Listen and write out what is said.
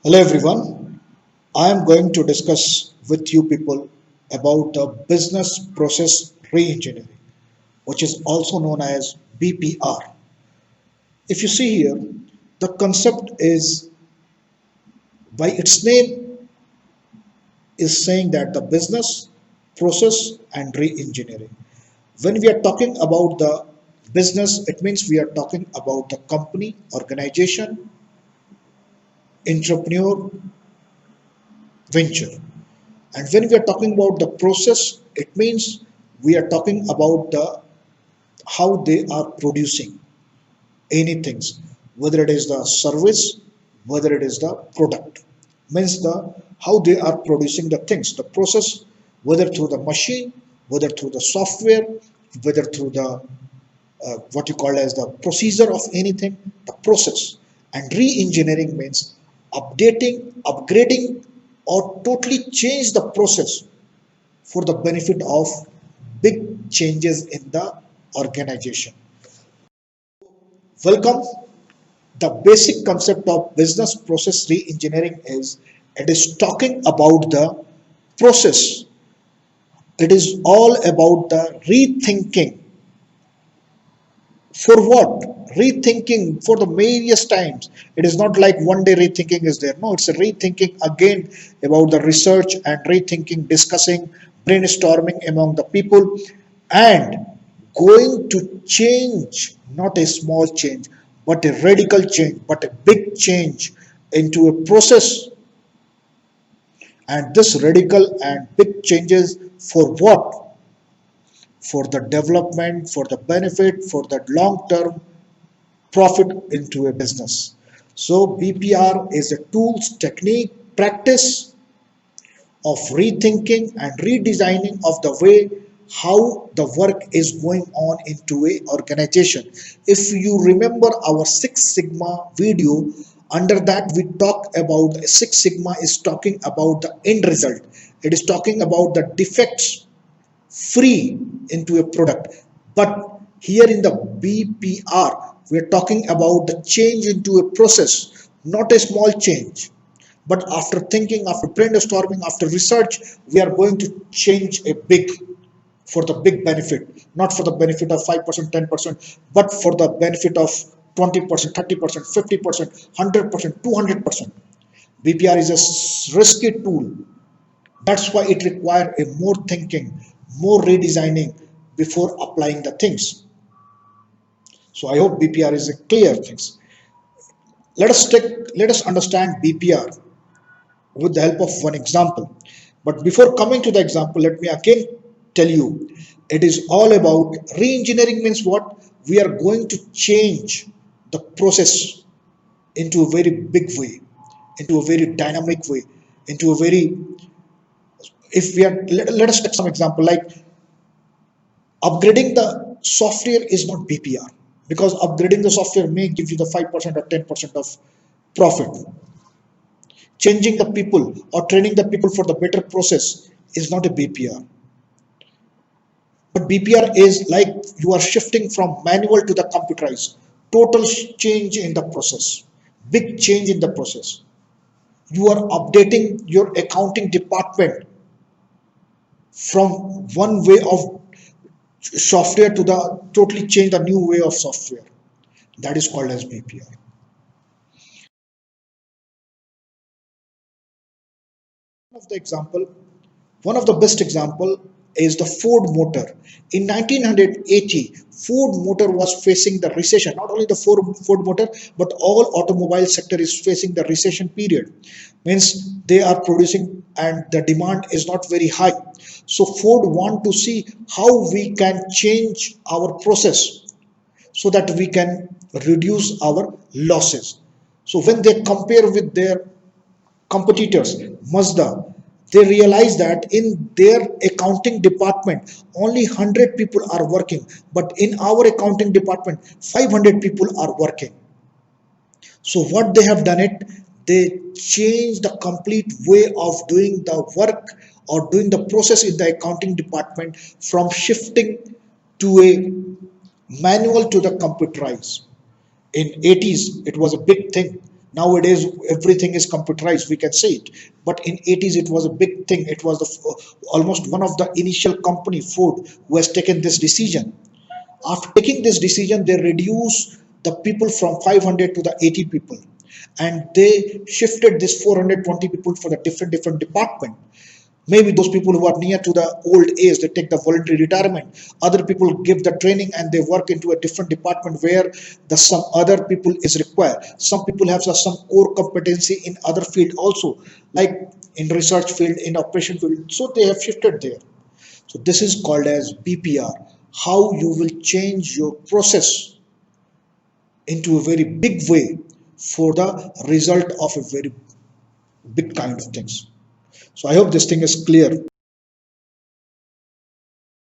Hello everyone. I am going to discuss with you people about the business process reengineering, which is also known as BPR. If you see here, the concept is by its name is saying that the business process and reengineering. When we are talking about the business, it means we are talking about the company, organization, entrepreneur, venture. And when we are talking about the process, it means we are talking about the how they are producing anything, whether it is the service, whether it is the product. Means the how they are producing the things, the process, whether through the machine, whether through the software, whether through the what you call as the procedure of anything, the process. And re-engineering means updating, upgrading, or totally change the process for the benefit of big changes in the organization. Welcome. The basic concept of business process re-engineering is it is talking about the process. It is all about the rethinking. For what? Rethinking for the various times. It is not like one day rethinking is there. No, it's a rethinking again about the research and rethinking, discussing, brainstorming among the people, and going to change, not a small change, but a radical change, but a big change into a process. And this radical and big changes for what? For the development, for the benefit, for the long term profit into a business. So BPR is a tools, technique, practice of rethinking and redesigning of the way how the work is going on into a organization. If you remember our Six Sigma video, under that we talk about Six Sigma is talking about the end result. It is talking about the defects free into a product. But here in the BPR, we are talking about the change into a process, not a small change. But after thinking, after brainstorming, after research, we are going to change a big for the big benefit, not for the benefit of 5%, 10%, but for the benefit of 20%, 30%, 50%, 100%, 200%. BPR is a risky tool. That's why it requires a more thinking, more redesigning before applying the things. So I hope BPR is a clear things. Let us understand BPR with the help of one example. But before coming to the example, let me again tell you it is all about re-engineering means what? We are going to change the process into a very big way, into a very dynamic way, into a very if we are let us take some example like upgrading the software is not BPR because upgrading the software may give you the 5% or 10% of profit. Changing the people or training the people for the better process is not a BPR. But BPR is like you are shifting from manual to the computerized. Total change in the process. Big change in the process. You are updating your accounting department from one way of software to the totally change the new way of software. That is called as BPR. One of the example, one of the best example is the Ford motor. In 1980, Ford motor was facing the recession. Not only the Ford motor, but all automobile sector is facing the recession period. Means they are producing and the demand is not very high. So Ford want to see how we can change our process so that we can reduce our losses. So when they compare with their competitors, Mazda, they realize that in their accounting department, only 100 people are working, but in our accounting department, 500 people are working. So what they have done it, they changed the complete way of doing the work or doing the process in the accounting department from shifting to a manual to the computerized. In 80s, it was a big thing Nowadays everything is computerized, we can say it, but in 80s it was a big thing. It was almost one of the initial company, Ford, who has taken this decision. After taking this decision, they reduced the people from 500 to the 80 people, and they shifted this 420 people for the different department. Maybe those people who are near to the old age, they take the voluntary retirement. Other people give the training and they work into a different department where the some other people is required. Some people have some core competency in other field also, like in research field, in operation field. So they have shifted there. So this is called as BPR, how you will change your process into a very big way for the result of a very big kind of things. So I hope this thing is clear.